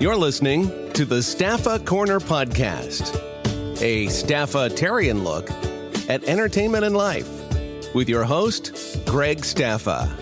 You're listening to the Staffa Corner Podcast, a Staffa-tarian look at entertainment and life, with your host, Greg Staffa.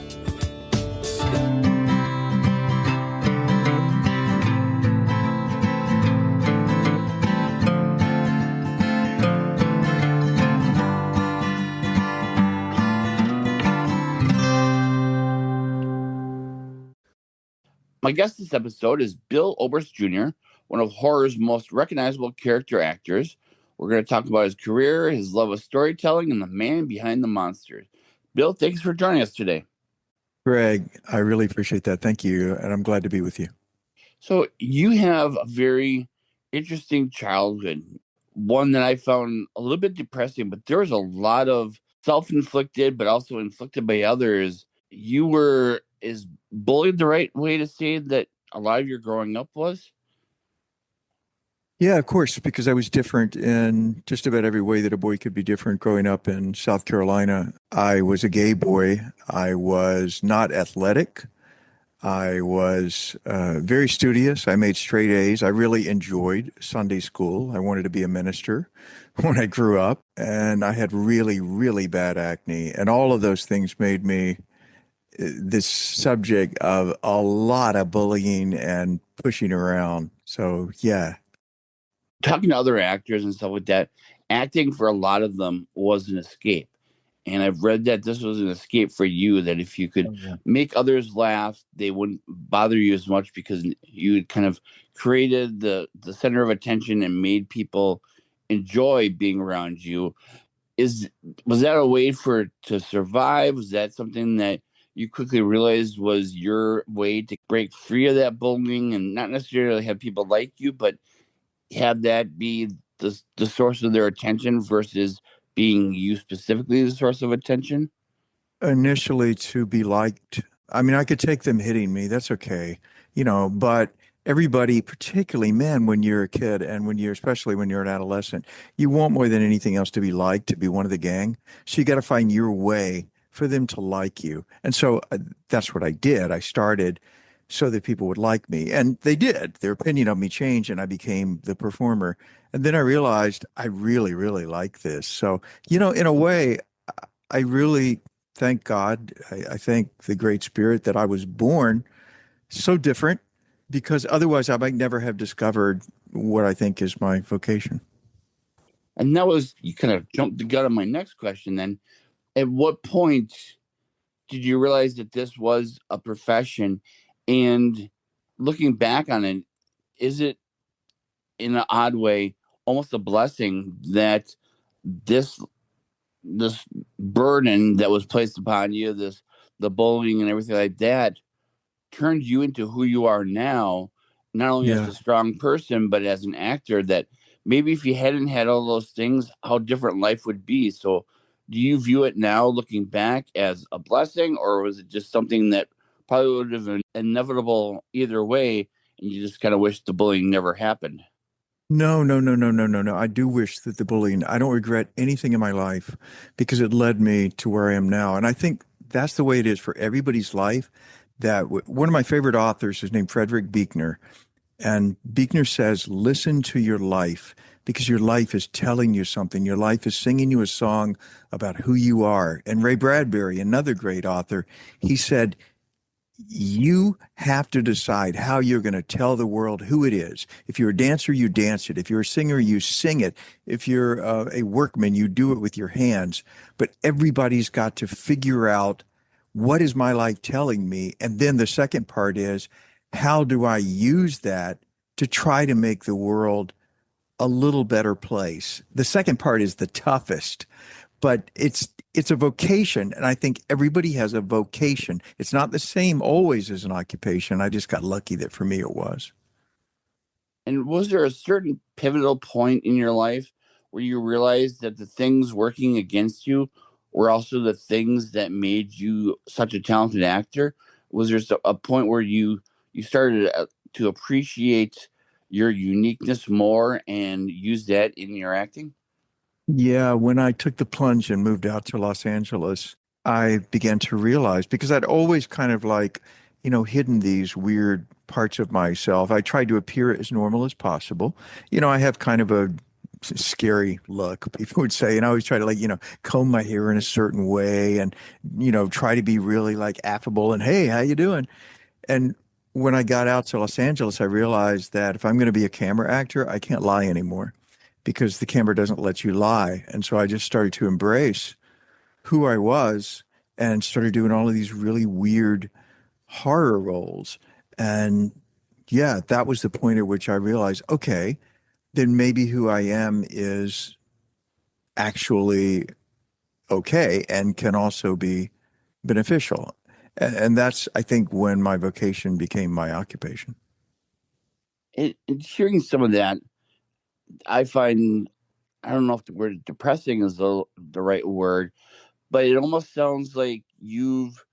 My guest this episode is Bill Oberst Jr., one of horror's most recognizable character actors. We're going to talk about his career, his love of storytelling, and the man behind the monsters. Bill, thanks for joining us today. Greg, I really appreciate that. Thank you, and I'm glad to be with you. So you have a very interesting childhood, one that I found a little bit depressing, but there was a lot of self-inflicted, but also inflicted by others. Is bullied the right way to say that a lot of your growing up was? Yeah, of course, because I was different in just about every way that a boy could be different growing up in South Carolina. I was a gay boy. I was not athletic. I was very studious. I made straight A's. I really enjoyed Sunday school. I wanted to be a minister when I grew up. And I had really, really bad acne. And all of those things made me this subject of a lot of bullying and pushing around. So, yeah. Talking to other actors and stuff like that, acting for a lot of them was an escape. And I've read that this was an escape for you, that if you could make others laugh, they wouldn't bother you as much because you had kind of created the center of attention and made people enjoy being around you. Was that a way to survive? Was that something that you quickly realized was your way to break free of that bullying and not necessarily have people like you, but have that be the source of their attention versus being you specifically the source of attention? Initially, to be liked. I mean, I could take them hitting me. That's okay. But everybody, particularly men, when you're a kid and especially when you're an adolescent, you want more than anything else to be liked, to be one of the gang. So you got to find your way for them to like you. And so that's what I did. I started so that people would like me. And they did. Their opinion of me changed, and I became the performer. And then I realized I really, really like this. So, in a way, I really thank God. I thank the Great Spirit that I was born so different, because otherwise I might never have discovered what I think is my vocation. And you kind of jumped the gun on my next question then. At what point did you realize that this was a profession? And looking back on it, is it in an odd way almost a blessing that this burden that was placed upon you, the bullying and everything like that, turned you into who you are now, not only as a strong person, but as an actor, that maybe if you hadn't had all those things, how different life would be? So do you view it now, looking back, as a blessing, or was it just something that probably would have been inevitable either way, and you just kind of wish the bullying never happened? No. I do wish that the bullying, I don't regret anything in my life because it led me to where I am now. And I think that's the way it is for everybody's life. That one of my favorite authors is named Frederick Buechner. And Buechner says, listen to your life, because your life is telling you something. Your life is singing you a song about who you are. And Ray Bradbury, another great author, he said, you have to decide how you're going to tell the world who it is. If you're a dancer, you dance it. If you're a singer, you sing it. If you're a workman, you do it with your hands. But everybody's got to figure out, what is my life telling me? And then the second part is, how do I use that to try to make the world a little better place? The second part is the toughest, but it's a vocation. And I think everybody has a vocation. It's not the same always as an occupation. I just got lucky that for me it was. And was there a certain pivotal point in your life where you realized that the things working against you were also the things that made you such a talented actor? Was there a point where you started to appreciate your uniqueness more and use that in your acting? Yeah, when I took the plunge and moved out to Los Angeles, I began to realize, because I'd always kind of hidden these weird parts of myself. I tried to appear as normal as possible. I have kind of a scary look, people would say, and I always try to comb my hair in a certain way and, try to be really like affable and, hey, how you doing? And when I got out to Los Angeles, I realized that if I'm going to be a camera actor, I can't lie anymore because the camera doesn't let you lie. And so I just started to embrace who I was and started doing all of these really weird horror roles. And yeah, that was the point at which I realized, okay, then maybe who I am is actually okay and can also be beneficial. And that's, I think, when my vocation became my occupation. And hearing some of that, I find, I don't know if the word depressing is the right word, but it almost sounds like you've,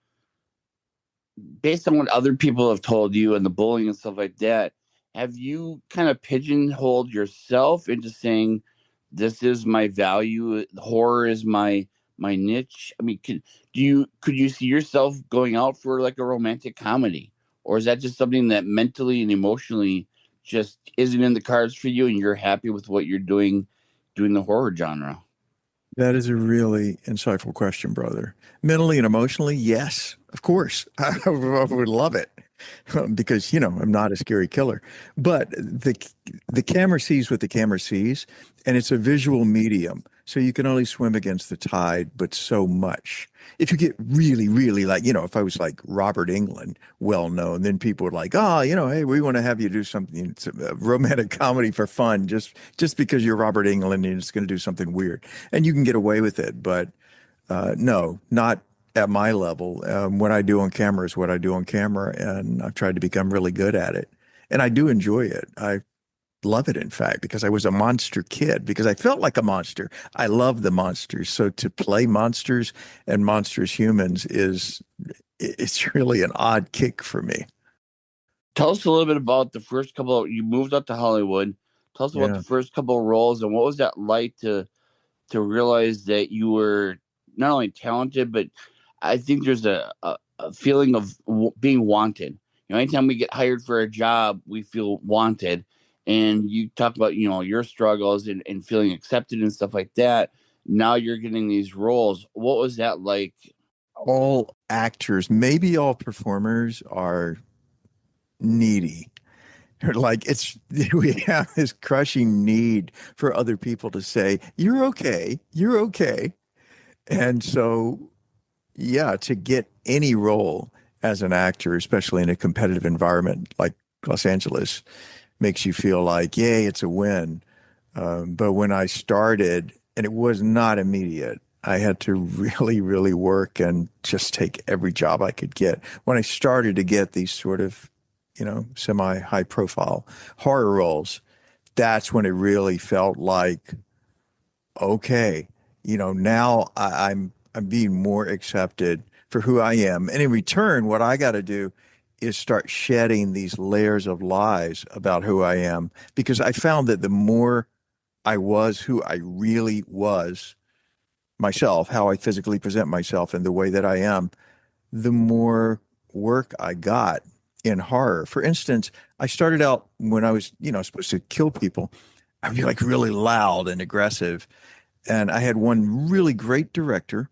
based on what other people have told you and the bullying and stuff like that, have you kind of pigeonholed yourself into saying, this is my value, horror is my niche? I mean, could you see yourself going out for like a romantic comedy? Or is that just something that mentally and emotionally just isn't in the cards for you and you're happy with what you're doing the horror genre? That is a really insightful question, brother. Mentally and emotionally, yes, of course. I would love it because, I'm not a scary killer. But the camera sees what the camera sees, and it's a visual medium. So you can only swim against the tide, but so much. If you get really, really if I was like Robert Englund, well known, then people would like, oh, hey, we want to have you do something, it's a romantic comedy for fun, just because you're Robert Englund and you're just going to do something weird. And you can get away with it. But no, not at my level. What I do on camera is what I do on camera, and I've tried to become really good at it. And I do enjoy it. I love it, in fact, because I was a monster kid, because I felt like a monster. I love the monsters. So to play monsters and monstrous humans it's really an odd kick for me. Tell us a little bit about the first couple you moved up to Hollywood. Tell us about the first couple of roles and what was that like to realize that you were not only talented, but I think there's a feeling of being wanted. Anytime we get hired for a job, we feel wanted. And you talk about, your struggles and feeling accepted and stuff like that. Now you're getting these roles. What was that like? All actors, maybe all performers, are needy. Like we have this crushing need for other people to say, you're okay, you're okay. And so, yeah, to get any role as an actor, especially in a competitive environment like Los Angeles, makes you feel like, yay, it's a win. But when I started, and it was not immediate, I had to really, really work and just take every job I could get. When I started to get these sort of, semi-high profile horror roles, that's when it really felt like, okay, now I'm being more accepted for who I am. And in return, what I got to do is start shedding these layers of lies about who I am, because I found that the more I was who I really was, myself, how I physically present myself and the way that I am, the more work I got in horror. For instance, I started out when I was, supposed to kill people. I'd be like really loud and aggressive. And I had one really great director.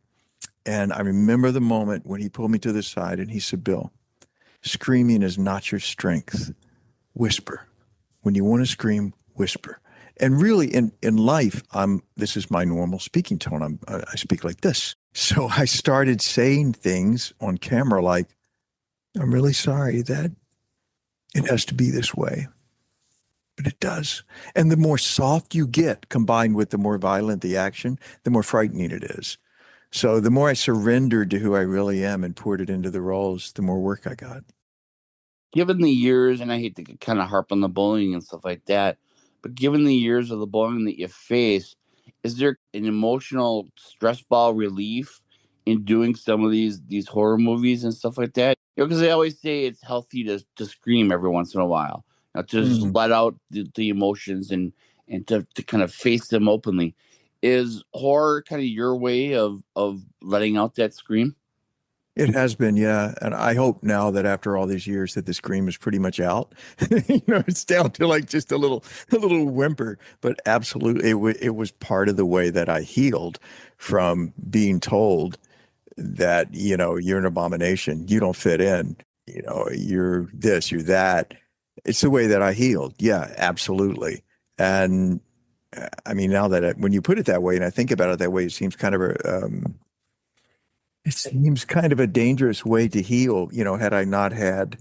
And I remember the moment when he pulled me to the side and he said, Bill, screaming is not your strength. Whisper. When you want to scream, whisper. And really in life, this is my normal speaking tone. I speak like this. So I started saying things on camera like, I'm really sorry that it has to be this way, but it does. And the more soft you get, combined with the more violent the action, the more frightening it is. So the more I surrendered to who I really am and poured it into the roles, the more work I got. Given the years, and I hate to kind of harp on the bullying and stuff like that, but given the years of the bullying that you face, is there an emotional stress ball relief in doing some of these horror movies and stuff like that? Because they always say it's healthy to scream every once in a while, to just let out the emotions and to kind of face them openly. Is horror kind of your way of letting out that scream? It has been, yeah. And I hope now that after all these years that the scream is pretty much out. It's down to like just a little whimper. But absolutely, it was part of the way that I healed from being told that, you're an abomination. You don't fit in. You're this, you're that. It's the way that I healed. Yeah, absolutely. And I mean, now that when you put it that way, and I think about it that way, it seems kind of a dangerous way to heal. Had I not had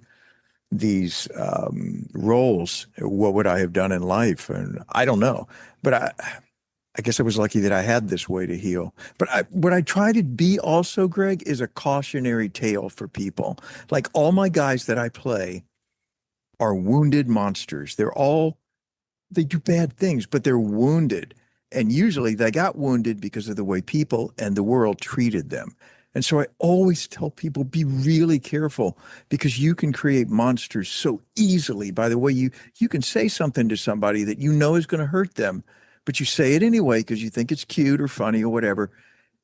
these roles, what would I have done in life? And I don't know, but I guess I was lucky that I had this way to heal. But what I try to be also, Greg, is a cautionary tale for people. Like all my guys that I play are wounded monsters. They do bad things, but they're wounded. And usually they got wounded because of the way people and the world treated them. And so I always tell people, be really careful because you can create monsters so easily by the way you can say something to somebody that you know is going to hurt them, but you say it anyway because you think it's cute or funny or whatever.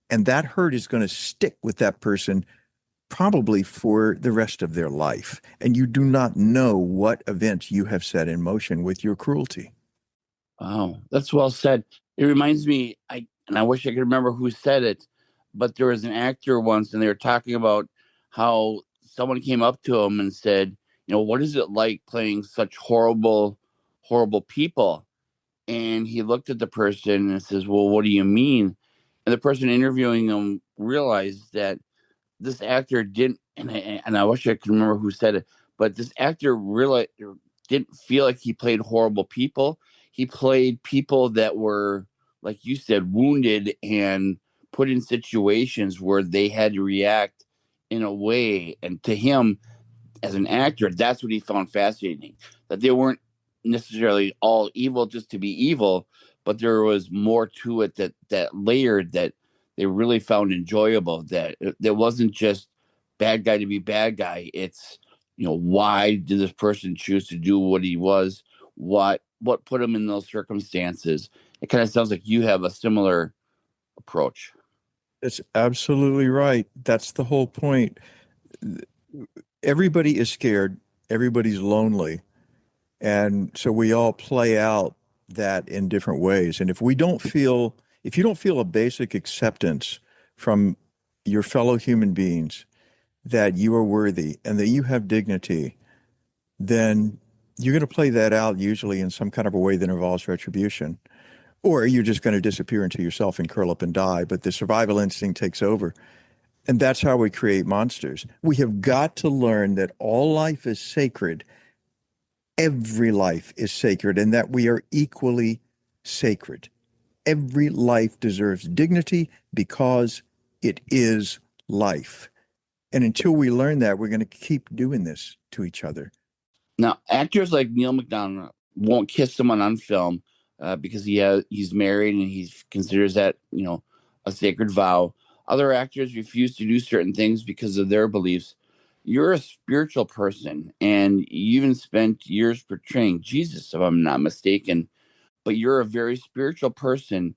And that hurt is going to stick with that person probably for the rest of their life. And you do not know what events you have set in motion with your cruelty. Wow, that's well said. It reminds me, and I wish I could remember who said it, but there was an actor once, and they were talking about how someone came up to him and said, what is it like playing such horrible, horrible people? And he looked at the person and says, well, what do you mean? And the person interviewing him realized that this actor didn't, and I wish I could remember who said it, but this actor really didn't feel like he played horrible people. He played people that were, like you said, wounded and put in situations where they had to react in a way. And to him, as an actor, that's what he found fascinating, that they weren't necessarily all evil just to be evil, but there was more to it that layered that they really found enjoyable, that there wasn't just bad guy to be bad guy. It's, why did this person choose to do what he was? What put him in those circumstances? It kind of sounds like you have a similar approach. That's absolutely right. That's the whole point. Everybody is scared. Everybody's lonely. And so we all play out that in different ways. And if you don't feel a basic acceptance from your fellow human beings that you are worthy and that you have dignity, then you're going to play that out usually in some kind of a way that involves retribution. Or you're just going to disappear into yourself and curl up and die. But the survival instinct takes over. And that's how we create monsters. We have got to learn that all life is sacred. Every life is sacred, and that we are equally sacred. Every life deserves dignity because it is life. And until we learn that, we're going to keep doing this to each other. Now, actors like Neil McDonough won't kiss someone on film because he's married and he considers that, a sacred vow. Other actors refuse to do certain things because of their beliefs. You're a spiritual person, and you even spent years portraying Jesus, if I'm not mistaken, but you're a very spiritual person.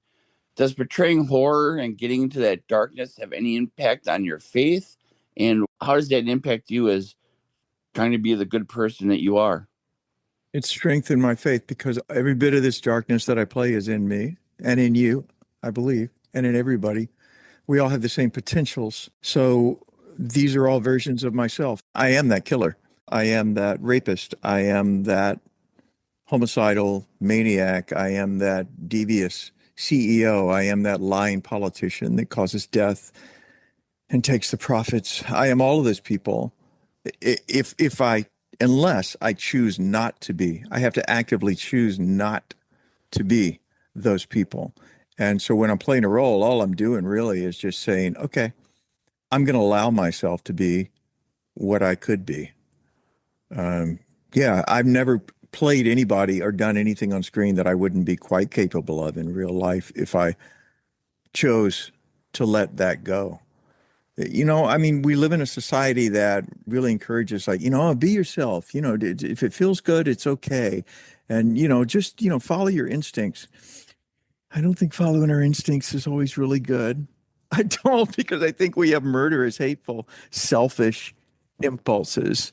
Does portraying horror and getting into that darkness have any impact on your faith? And how does that impact you as trying to be the good person that you are? It's strengthened my faith because every bit of this darkness that I play is in me and in you, I believe, and in everybody. We all have the same potentials. So these are all versions of myself. I am that killer. I am that rapist. I am that homicidal maniac. I am that devious CEO. I am that lying politician that causes death and takes the profits. I am all of those people. Unless I choose not to be, I have to actively choose not to be those people. And so when I'm playing a role, all I'm doing really is just saying, okay, I'm going to allow myself to be what I could be. Yeah, I've never played anybody or done anything on screen that I wouldn't be quite capable of in real life if I chose to let that go. I mean, we live in a society that really encourages, like, be yourself. If it feels good, it's okay. And, just, follow your instincts. I don't think following our instincts is always really good. I don't, because I think we have murderous, hateful, selfish impulses.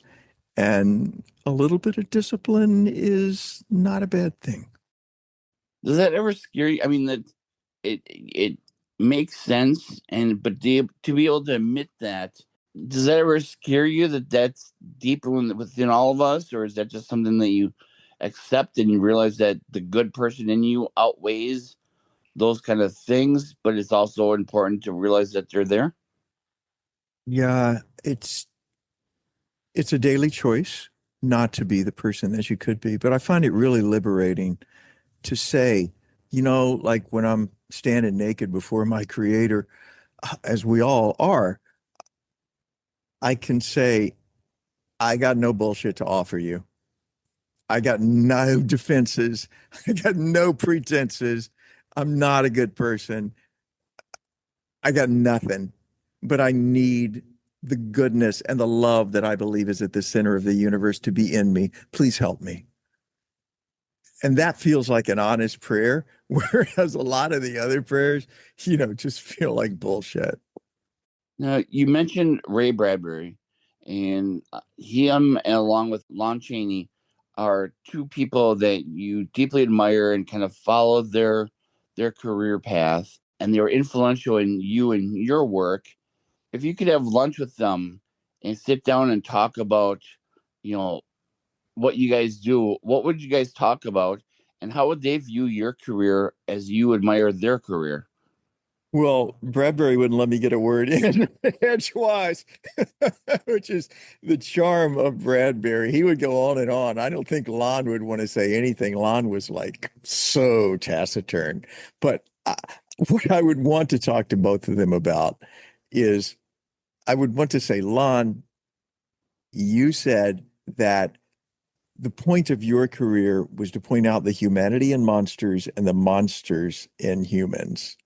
And a little bit of discipline is not a bad thing. Does that ever scare you? I mean, that it makes sense, but to be able to admit that, does that ever scare you that that's deeper within all of us, or is that just something that you accept and you realize that the good person in you outweighs those kind of things, but it's also important to realize that they're there? Yeah, it's a daily choice not to be the person that you could be, but I find it really liberating to say, like when I'm standing naked before my creator, as we all are, I can say, I got no bullshit to offer you. I got no defenses. I got no pretenses. I'm not a good person. I got nothing, but I need the goodness and the love that I believe is at the center of the universe to be in me. Please help me. And that feels like an honest prayer, whereas a lot of the other prayers, just feel like bullshit. Now, you mentioned Ray Bradbury, and him, along with Lon Chaney, are two people that you deeply admire and kind of follow their career path, and they were influential in you and your work. If you could have lunch with them and sit down and talk about, what you guys do, what would you guys talk about, and how would they view your career as you admire their career? Well, Bradbury wouldn't let me get a word in edgewise, which is the charm of Bradbury. He would go on and on. I don't think Lon would want to say anything. Lon was like so taciturn. But what I would want to talk to both of them about is I would want to say, Lon, you said that the point of your career was to point out the humanity in monsters and the monsters in humans.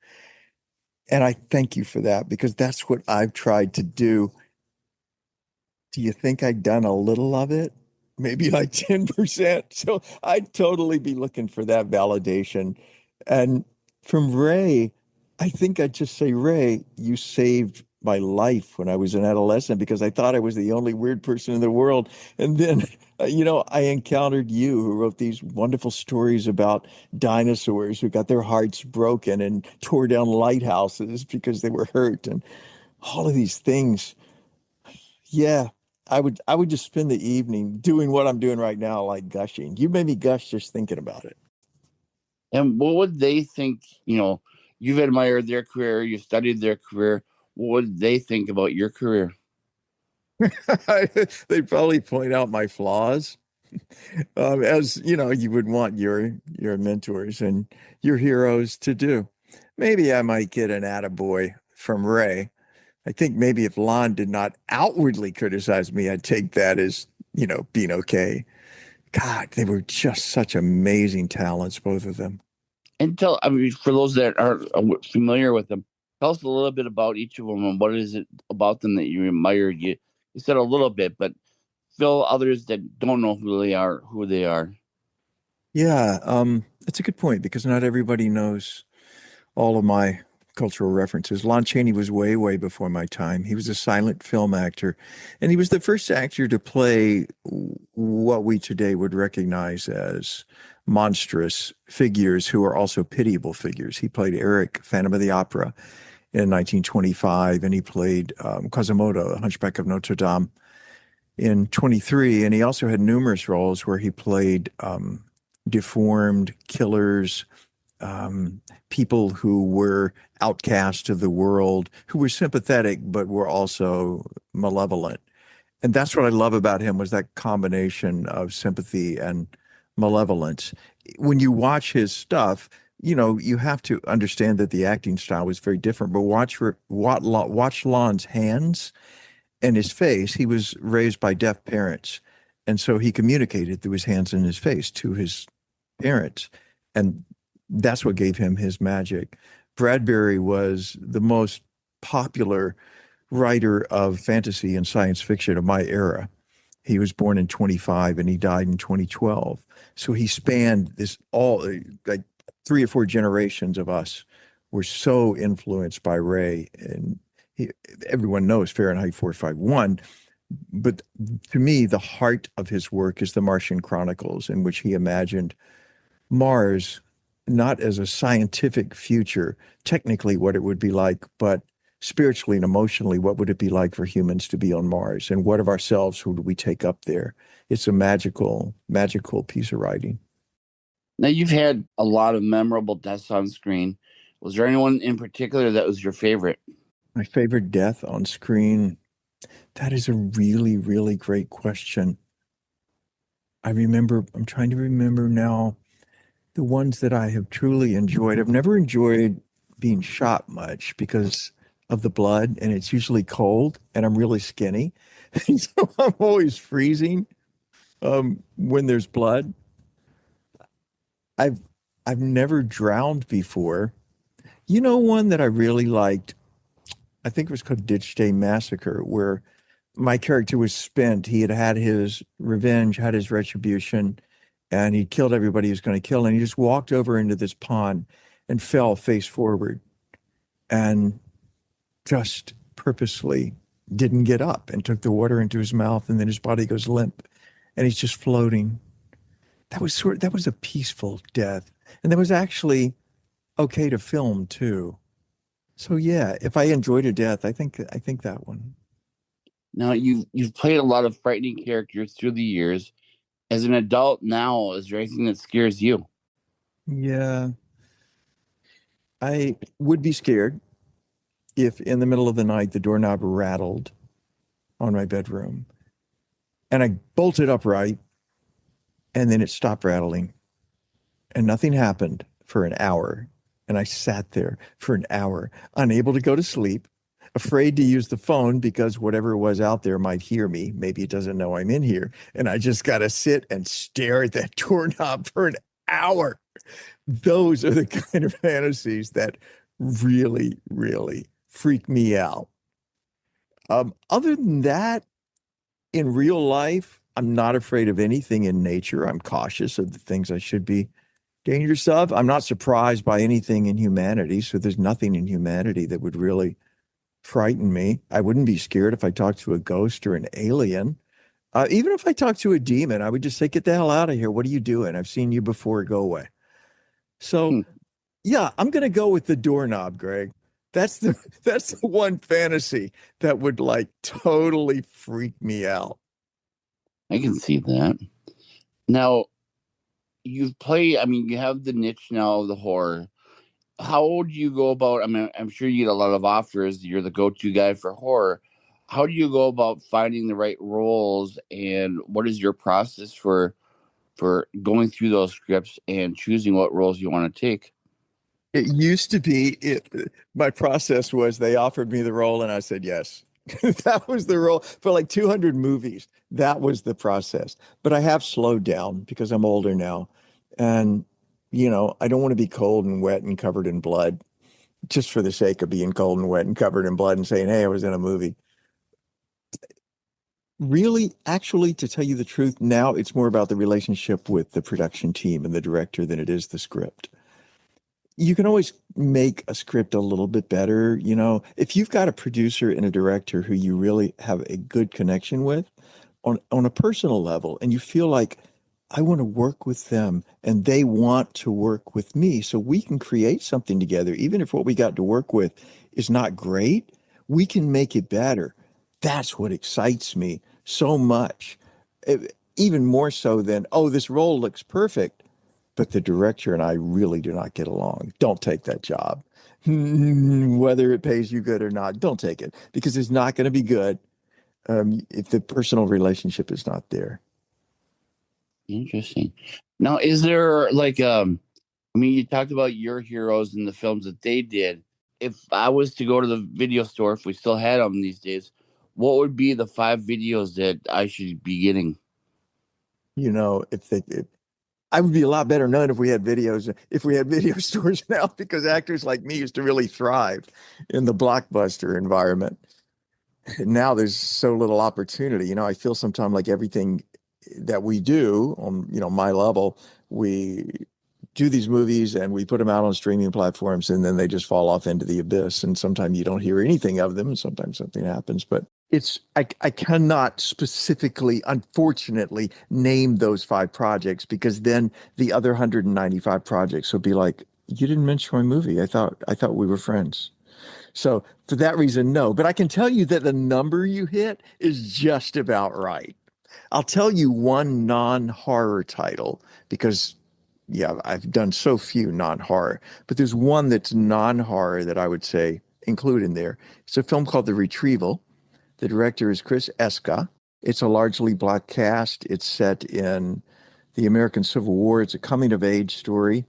And I thank you for that, because that's what I've tried to do. Do you think I've done a little of it? Maybe like 10%. So I'd totally be looking for that validation. And from Ray, I think I'd just say, Ray, you saved my life when I was an adolescent, because I thought I was the only weird person in the world. And then, I encountered you, who wrote these wonderful stories about dinosaurs who got their hearts broken and tore down lighthouses because they were hurt, and all of these things. Yeah, I would just spend the evening doing what I'm doing right now, like gushing. You made me gush just thinking about it. And what would they think? You've admired their career, you studied their career. What would they think about your career? They'd probably point out my flaws, as you would want your mentors and your heroes to do. Maybe I might get an attaboy from Ray. I think maybe if Lon did not outwardly criticize me, I'd take that as, being okay. God, they were just such amazing talents, both of them. And for those that aren't familiar with them, tell us a little bit about each of them and what is it about them that you admire. You said a little bit, but fill others that don't know who they are. Yeah, that's a good point, because not everybody knows all of my cultural references. Lon Chaney was way, way before my time. He was a silent film actor, and he was the first actor to play what we today would recognize as monstrous figures who are also pitiable figures. He played Eric, Phantom of the Opera, in 1925, and he played Quasimodo, Hunchback of Notre Dame, in 23. And he also had numerous roles where he played deformed killers, people who were outcast of the world, who were sympathetic but were also malevolent. And that's what I love about him, was that combination of sympathy and malevolence. When you watch his stuff, you have to understand that the acting style was very different. But watch Lon's hands and his face. He was raised by deaf parents, and so he communicated through his hands and his face to his parents, and that's what gave him his magic. Bradbury was the most popular writer of fantasy and science fiction of my era. He was born in 25 and he died in 2012. So he spanned this all, like 3 or 4 generations of us were so influenced by Ray. And everyone knows Fahrenheit 451. But to me, the heart of his work is the Martian Chronicles, in which he imagined Mars not as a scientific future, technically what it would be like, but spiritually and emotionally, what would it be like for humans to be on Mars? And what of ourselves who do we take up there? It's a magical, magical piece of writing. Now, you've had a lot of memorable deaths on screen. Was there anyone in particular that was your favorite? My favorite death on screen? That is a really, really great question. I'm trying to remember now the ones that I have truly enjoyed. I've never enjoyed being shot much because of the blood, and it's usually cold, and I'm really skinny. So I'm always freezing when there's blood. I've never drowned before. You know, one that I really liked, I think it was called Ditch Day Massacre, where my character was spent. He had had his revenge, had his retribution, and he killed everybody he was going to kill. And he just walked over into this pond and fell face forward and just purposely didn't get up and took the water into his mouth. And then his body goes limp and he's just floating. That was a peaceful death. And that was actually okay to film too. So yeah, if I enjoyed a death, I think that one. Now, you've played a lot of frightening characters through the years. As an adult now, is there anything that scares you? Yeah, I would be scared if in the middle of the night the doorknob rattled on my bedroom and I bolted upright and then it stopped rattling and nothing happened for an hour. And I sat there for an hour, unable to go to sleep, afraid to use the phone because whatever it was out there might hear me. Maybe it doesn't know I'm in here. And I just got to sit and stare at that doorknob for an hour. Those are the kind of fantasies that really, really freak me out. Other than that, in real life, I'm not afraid of anything in nature. I'm cautious of the things I should be dangerous of. I'm not surprised by anything in humanity. So there's nothing in humanity that would really frighten me. I wouldn't be scared if I talked to a ghost or an alien. Even if I talked to a demon, I would just say, get the hell out of here. What are you doing? I've seen you before. Go away. So yeah, I'm going to go with the doorknob, Greg. That's the one fantasy that would like totally freak me out. I can see that. Now, you have the niche now of the horror. How do you go about, I'm sure you get a lot of offers. You're the go-to guy for horror. How do you go about finding the right roles, and what is your process for going through those scripts and choosing what roles you want to take? It used to be my process was they offered me the role and I said yes. That was the role for like 200 movies. That was the process. But I have slowed down because I'm older now. And, I don't want to be cold and wet and covered in blood just for the sake of being cold and wet and covered in blood and saying, hey, I was in a movie. Really, actually, to tell you the truth, now it's more about the relationship with the production team and the director than it is the script. You can always make a script a little bit better. If you've got a producer and a director who you really have a good connection with on a personal level, and you feel like I want to work with them and they want to work with me so we can create something together, even if what we got to work with is not great, we can make it better. That's what excites me so much. Even more so than, oh, this role looks perfect, but the director and I really do not get along. Don't take that job. Whether it pays you good or not, don't take it because it's not going to be good if the personal relationship is not there. Interesting. Now, is there you talked about your heroes and the films that they did. If I was to go to the video store, if we still had them these days, what would be the 5 videos that I should be getting? I would be a lot better known if we had video stores now, because actors like me used to really thrive in the blockbuster environment. And now there's so little opportunity. I feel sometimes like everything that we do on, my level, we do these movies and we put them out on streaming platforms and then they just fall off into the abyss. And sometimes you don't hear anything of them and sometimes something happens. But I cannot specifically, unfortunately, name those 5 projects because then the other 195 projects will be like, you didn't mention my movie. I thought we were friends. So for that reason, no. But I can tell you that the number you hit is just about right. I'll tell you one non-horror title because, yeah, I've done so few non-horror, but there's one that's non-horror that I would say include in there. It's a film called The Retrieval. The director is Chris Eska. It's a largely Black cast. It's set in the American Civil War. It's a coming-of-age story,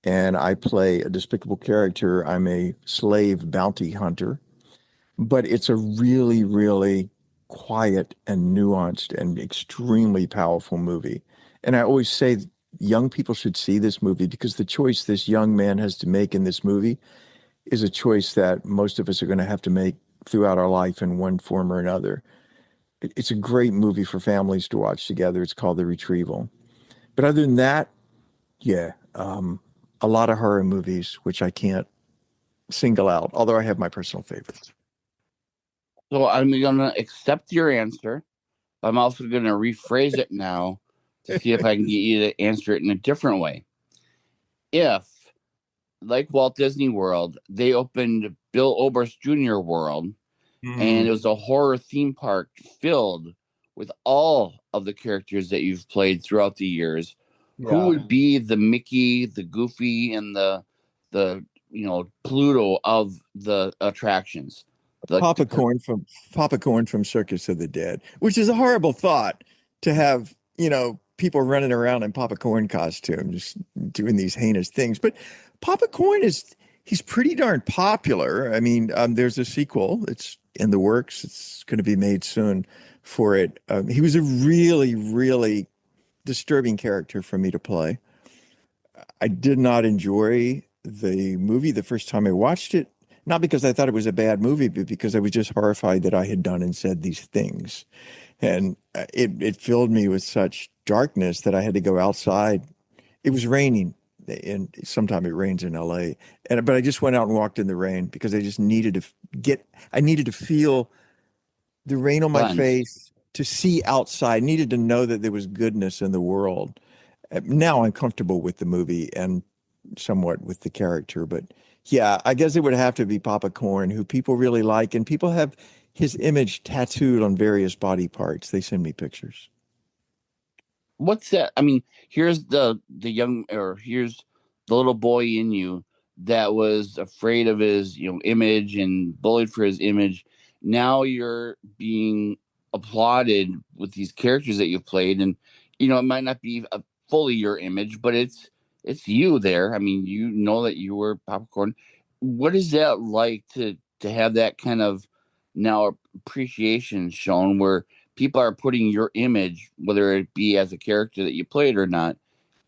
and I play a despicable character. I'm a slave bounty hunter, but it's a really, really quiet and nuanced and extremely powerful movie. And I always say young people should see this movie because the choice this young man has to make in this movie is a choice that most of us are going to have to make throughout our life in one form or another. It's a great movie for families to watch together. It's called The Retrieval. But other than that, yeah, a lot of horror movies, which I can't single out, although I have my personal favorites. So I'm going to accept your answer. I'm also going to rephrase it now to see if I can get you to answer it in a different way. If, like Walt Disney World, they opened Bill Oberst Jr. World, and it was a horror theme park filled with all of the characters that you've played throughout the years, who would be the Mickey, the Goofy, and the Pluto of the attractions? Popcorn from Circus of the Dead, which is a horrible thought to have, people running around in popcorn costumes doing these heinous things. But Popcorn he's pretty darn popular. I mean, there's a sequel. It's in the works. It's going to be made soon for it. He was a really, really disturbing character for me to play. I did not enjoy the movie the first time I watched it, not because I thought it was a bad movie, but because I was just horrified that I had done and said these things. And it filled me with such darkness that I had to go outside. It was raining, and sometime it rains in LA. But I just went out and walked in the rain because I just needed to feel the rain on my face, to see outside, needed to know that there was goodness in the world. Now I'm comfortable with the movie and somewhat with the character, but yeah, I guess it would have to be Popcorn, who people really like, and people have his image tattooed on various body parts. They send me pictures. What's that? I mean, here's the little boy in you that was afraid of his image and bullied for his image. Now you're being applauded with these characters that you've played, and it might not be fully your image, but it's you there. I mean, that you were Popcorn. What is that like to have that kind of now appreciation shown where people are putting your image, whether it be as a character that you played or not,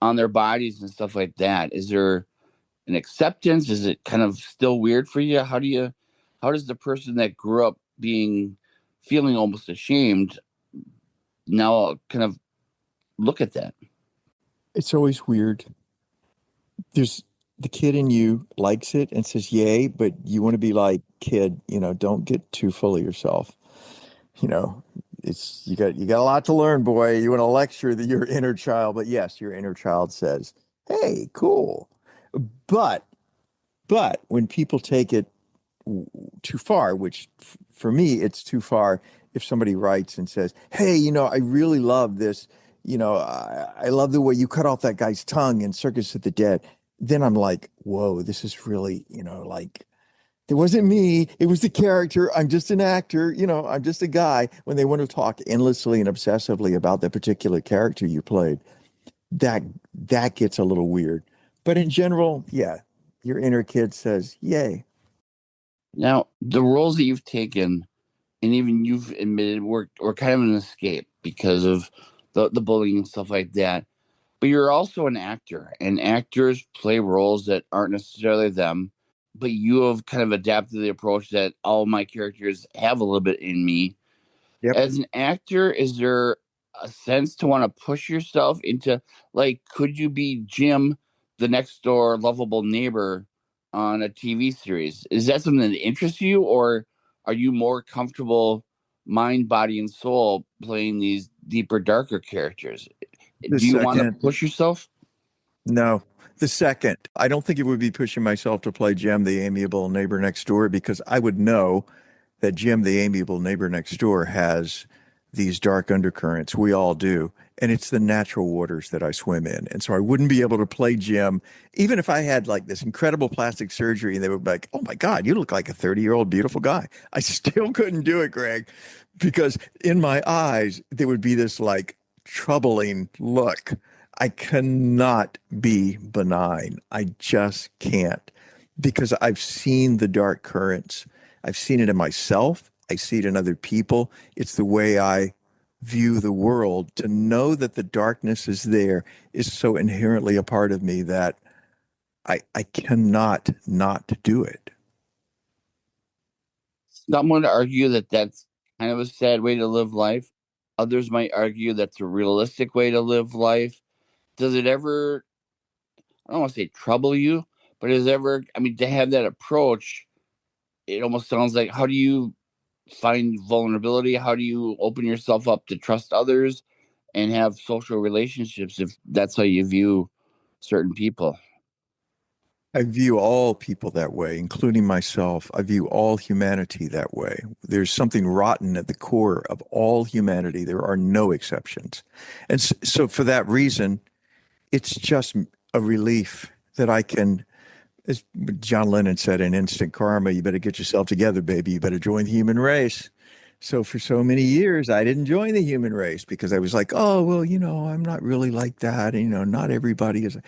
on their bodies and stuff like that? Is there an acceptance? Is it kind of still weird for you? How does the person that grew up feeling almost ashamed now kind of look at that? It's always weird. There's the kid in you likes it and says, yay, but you want to be like, kid, don't get too full of yourself. It's you got a lot to learn, boy. You want to lecture your inner child, but yes, your inner child says, hey, cool. But when people take it too far, which for me, it's too far. If somebody writes and says, hey, I really love this, I love the way you cut off that guy's tongue in Circus of the Dead. Then I'm like, whoa, this is really, like, it wasn't me. It was the character. I'm just an actor. I'm just a guy. When they want to talk endlessly and obsessively about the particular character you played, that gets a little weird. But in general, yeah, your inner kid says, yay. Now, the roles that you've taken, and even you've admitted, were kind of an escape because of the bullying and stuff like that. But you're also an actor, and actors play roles that aren't necessarily them. But you have kind of adapted the approach that all my characters have a little bit in me. Yep. As an actor, is there a sense to want to push yourself into, like, could you be Jim the next door lovable neighbor on a TV series. Is that something that interests you, or are you more comfortable mind, body, and soul playing these deeper, darker characters? The Do you want to second, push yourself? no, the second. I don't think it would be pushing myself to play Jim, the amiable neighbor next door, because I would know that Jim, the amiable neighbor next door, has these dark undercurrents. We all do. And it's the natural waters that I swim in. And so I wouldn't be able to play Jim, even if I had like this incredible plastic surgery and they would be like, oh my God, you look like a 30-year-old beautiful guy. I still couldn't do it, Greg, because in my eyes, there would be this like troubling look. I cannot be benign. I just can't, because I've seen the dark currents. I've seen it in myself. I see it in other people. It's the way I view the world. To know that the darkness is there is so inherently a part of me that I cannot not do it. Some would argue that that's kind of a sad way to live life. Others might argue that's a realistic way to live life. Does it ever, I don't want to say trouble you, but is ever, I mean, to have that approach, it almost sounds like, how do you find vulnerability? How do you open yourself up to trust others and have social relationships if that's how you view certain people? I view all people that way, including myself. I view all humanity that way. There's something rotten at the core of all humanity. There are no exceptions. And so for that reason, it's just a relief that I can, as John Lennon said in Instant Karma, you better get yourself together, baby. You better join the human race. So for so many years, I didn't join the human race because I was like, oh, well, I'm not really like that. And, not everybody is.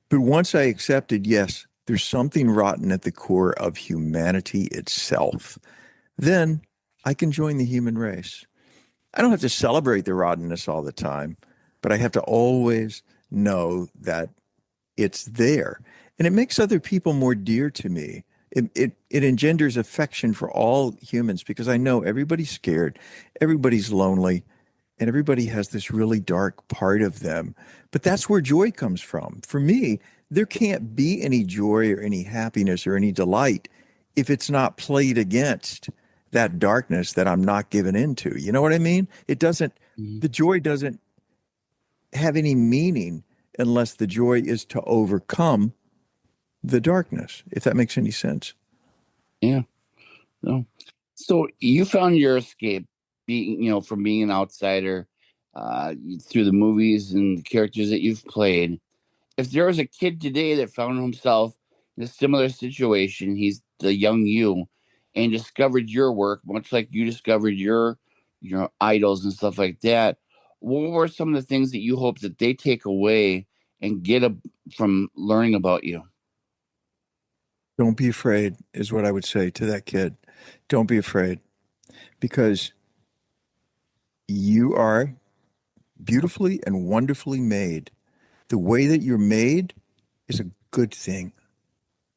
But once I accepted, yes, there's something rotten at the core of humanity itself, then I can join the human race. I don't have to celebrate the rottenness all the time, but I have to always know that it's there. And it makes other people more dear to me. It engenders affection for all humans because I know everybody's scared, everybody's lonely, and everybody has this really dark part of them. But that's where joy comes from. For me, there can't be any joy or any happiness or any delight if it's not played against that darkness that I'm not given into. You know what I mean? The joy doesn't have any meaning unless the joy is to overcome the darkness, if that makes any sense. Yeah. No. So you found your escape being, from being an outsider through the movies and the characters that you've played. If there was a kid today that found himself in a similar situation, he's the young you, and discovered your work, much like you discovered your idols and stuff like that, what were some of the things that you hope that they take away and get from learning about you? Don't be afraid, is what I would say to that kid. Don't be afraid, because you are beautifully and wonderfully made. The way that you're made is a good thing.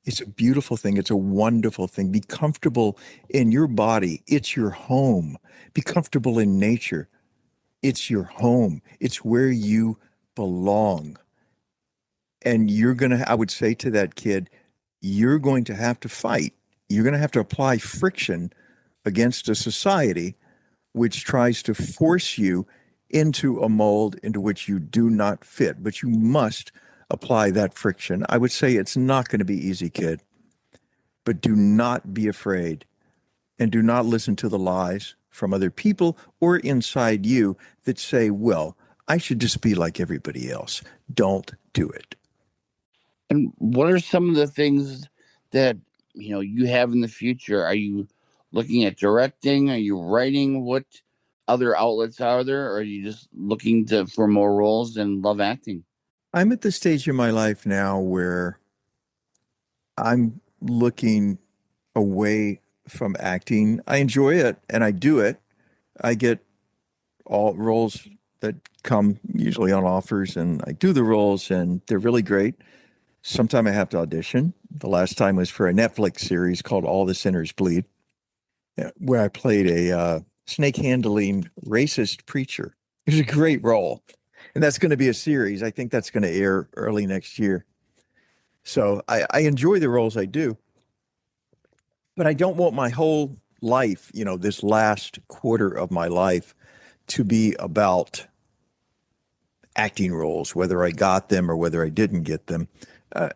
It's a beautiful thing. It's a wonderful thing. Be comfortable in your body. It's your home. Be comfortable in nature. It's your home. It's where you belong. And I would say to that kid, you're going to have to fight. You're going to have to apply friction against a society which tries to force you into a mold into which you do not fit. But you must apply that friction. I would say it's not going to be easy, kid. But do not be afraid, and do not listen to the lies from other people or inside you that say, well, I should just be like everybody else. Don't do it. And what are some of the things that you have in the future? Are you looking at directing? Are you writing? What other outlets are there? Or are you just looking for more roles and love acting? I'm at the stage in my life now where I'm looking away from acting. I enjoy it and I do it. I get all roles that come usually on offers, and I do the roles and they're really great. Sometimes I have to audition. The last time was for a Netflix series called All the Sinners Bleed, where I played a snake handling racist preacher. It was a great role. And that's going to be a series. I think that's going to air early next year. So I enjoy the roles I do, but I don't want my whole life, this last quarter of my life to be about acting roles, whether I got them or whether I didn't get them.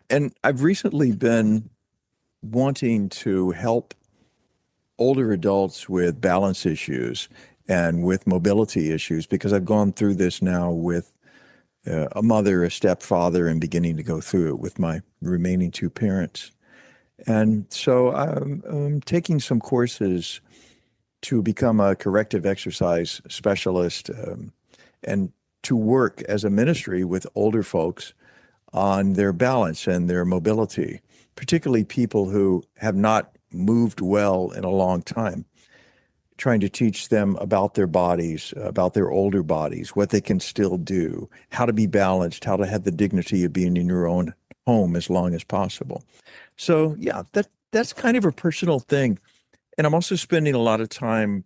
And I've recently been wanting to help older adults with balance issues and with mobility issues because I've gone through this now with a mother, a stepfather, and beginning to go through it with my remaining two parents. And so I'm taking some courses to become a corrective exercise specialist and to work as a ministry with older folks on their balance and their mobility, particularly people who have not moved well in a long time, trying to teach them about their bodies, about their older bodies, what they can still do, how to be balanced, how to have the dignity of being in your own home as long as possible. So yeah, that's kind of a personal thing. And I'm also spending a lot of time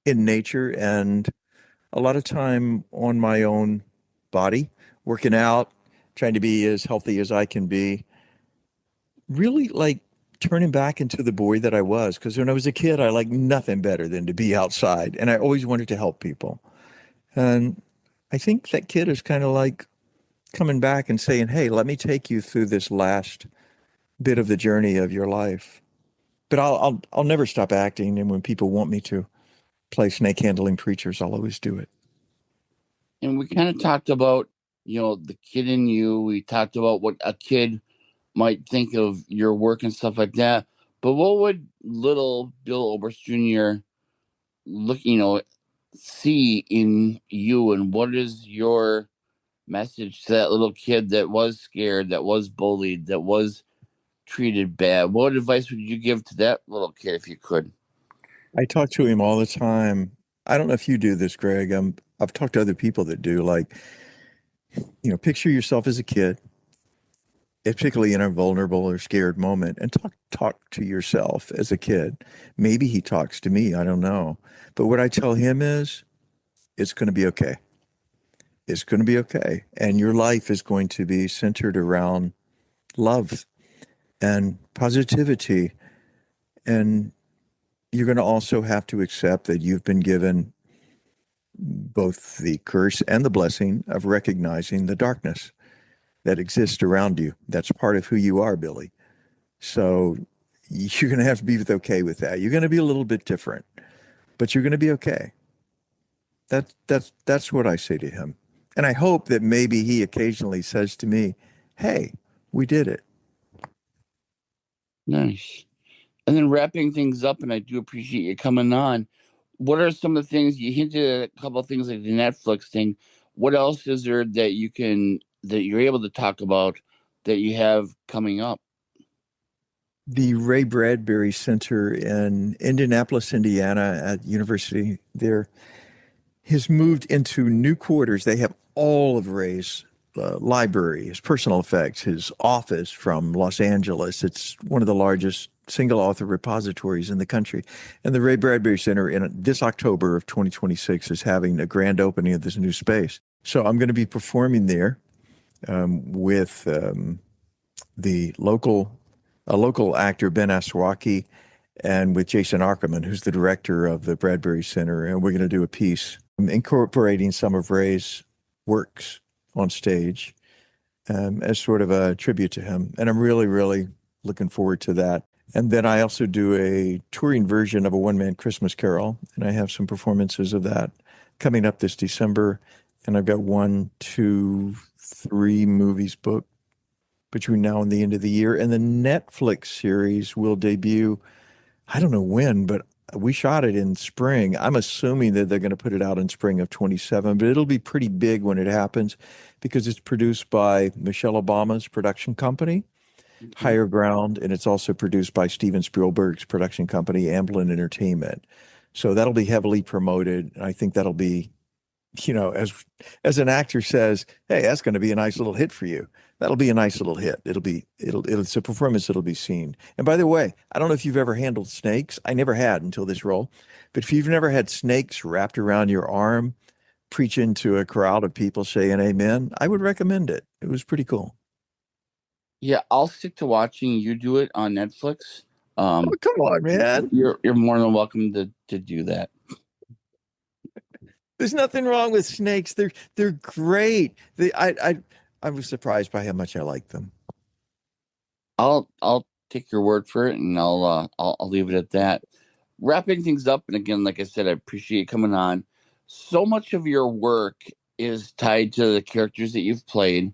in nature and a lot of time on my own body, working out, trying to be as healthy as I can be, really like turning back into the boy that I was. Because when I was a kid, I liked nothing better than to be outside. And I always wanted to help people. And I think that kid is kind of like coming back and saying, hey, let me take you through this last bit of the journey of your life. But I'll never stop acting. And when people want me to play snake handling preachers, I'll always do it. And we kind of talked about, the kid in you. We talked about what a kid might think of your work and stuff like that. But what would little Bill Oberst Jr. see in you, and what is your message to that little kid that was scared, that was bullied, that was treated bad? What advice would you give to that little kid if you could? I talk to him all the time. I don't know if you do this, Greg. I've talked to other people that do. Like, picture yourself as a kid, particularly in a vulnerable or scared moment, and talk to yourself as a kid. Maybe he talks to me. I don't know. But what I tell him is, it's going to be okay. It's going to be okay. And your life is going to be centered around love and positivity. And you're going to also have to accept that you've been given both the curse and the blessing of recognizing the darkness that exists around you. That's part of who you are, Billy. So you're going to have to be okay with that. You're going to be a little bit different, but you're going to be okay. That's what I say to him. And I hope that maybe he occasionally says to me, hey, we did it. Nice. And then wrapping things up, and I do appreciate you coming on. What are some of the things you hinted at? A couple of things like the Netflix thing. What else is there that you're able to talk about that you have coming up? The Ray Bradbury Center in Indianapolis, Indiana, at University there has moved into new quarters. They have all of Ray's library, his personal effects, his office from Los Angeles. It's one of the largest single author repositories in the country. And the Ray Bradbury Center in this October of 2026 is having a grand opening of this new space. So I'm going to be performing there with the local actor, Ben Aswaki, and with Jason Ackerman, who's the director of the Bradbury Center. And we're going to do a piece incorporating some of Ray's works on stage as sort of a tribute to him. And I'm really, really looking forward to that. And then I also do a touring version of a one-man Christmas Carol, and I have some performances of that coming up this December. And I've got 1, 2, 3 movies booked between now and the end of the year. And the Netflix series will debut, I don't know when, but we shot it in spring. I'm assuming that they're going to put it out in spring of 27, but it'll be pretty big when it happens because it's produced by Michelle Obama's production company, Higher Ground, and it's also produced by Steven Spielberg's production company, Amblin Entertainment. So that'll be heavily promoted. I think that'll be, as an actor says, hey, that's going to be a nice little hit for you. That'll be a nice little hit. It's a performance that'll be seen. And by the way, I don't know if you've ever handled snakes. I never had until this role. But if you've never had snakes wrapped around your arm, preaching to a crowd of people saying amen, I would recommend it. It was pretty cool. Yeah, I'll stick to watching you do it on Netflix. Oh, come on, man. You're more than welcome to do that. There's nothing wrong with snakes. They're great. I was surprised by how much I like them. I'll take your word for it, and I'll leave it at that. Wrapping things up, and again, like I said, I appreciate you coming on. So much of your work is tied to the characters that you've played.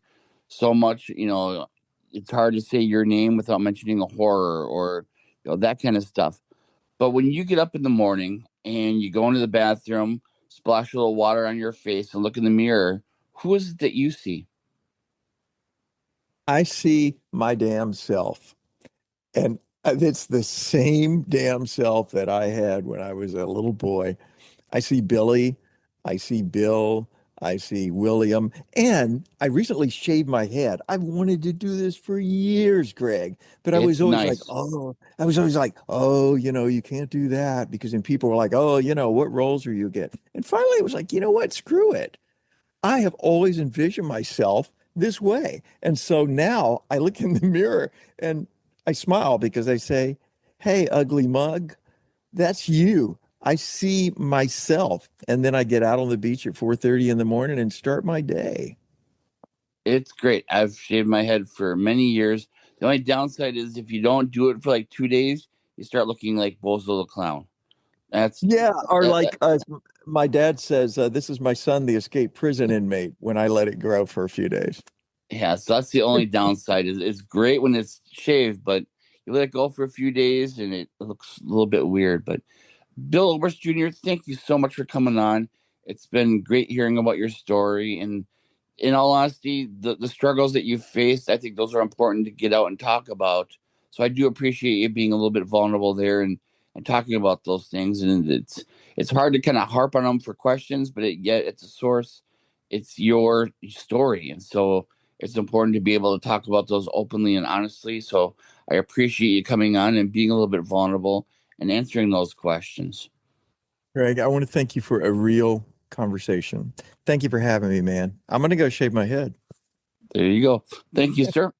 So much, it's hard to say your name without mentioning a horror or that kind of stuff. But when you get up in the morning and you go into the bathroom, splash a little water on your face, and look in the mirror, who is it that you see? I see my damn self. And it's the same damn self that I had when I was a little boy. I see Billy, I see Bill, I see William, and I recently shaved my head. I've wanted to do this for years, Greg, but I was It's always like, nice. oh, I was always like, oh, you can't do that because then people were like, oh, what roles are you get? And finally, it was like, you know what? Screw it. I have always envisioned myself this way. And so now I look in the mirror and I smile because I say, hey, ugly mug, that's you. I see myself. And then I get out on the beach at 4:30 in the morning and start my day. It's great. I've shaved my head for many years. The only downside is if you don't do it for like 2 days, you start looking like Bozo the Clown. That's Yeah, or that, like my dad says, this is my son, the escaped prison inmate, when I let it grow for a few days. yeah, so that's the only downside. Is it's great when it's shaved, but you let it go for a few days and it looks a little bit weird. But Bill Oberst Jr., thank you so much for coming on. It's been great hearing about your story. And in all honesty, the struggles that you've faced, I think those are important to get out and talk about. So I do appreciate you being a little bit vulnerable there and talking about those things. And it's hard to kind of harp on them for questions, but yet it's a source. It's your story. And so it's important to be able to talk about those openly and honestly. So I appreciate you coming on and being a little bit vulnerable and answering those questions. Greg, I want to thank you for a real conversation. Thank you for having me, man. I'm going to go shave my head. There you go. Thank you, sir.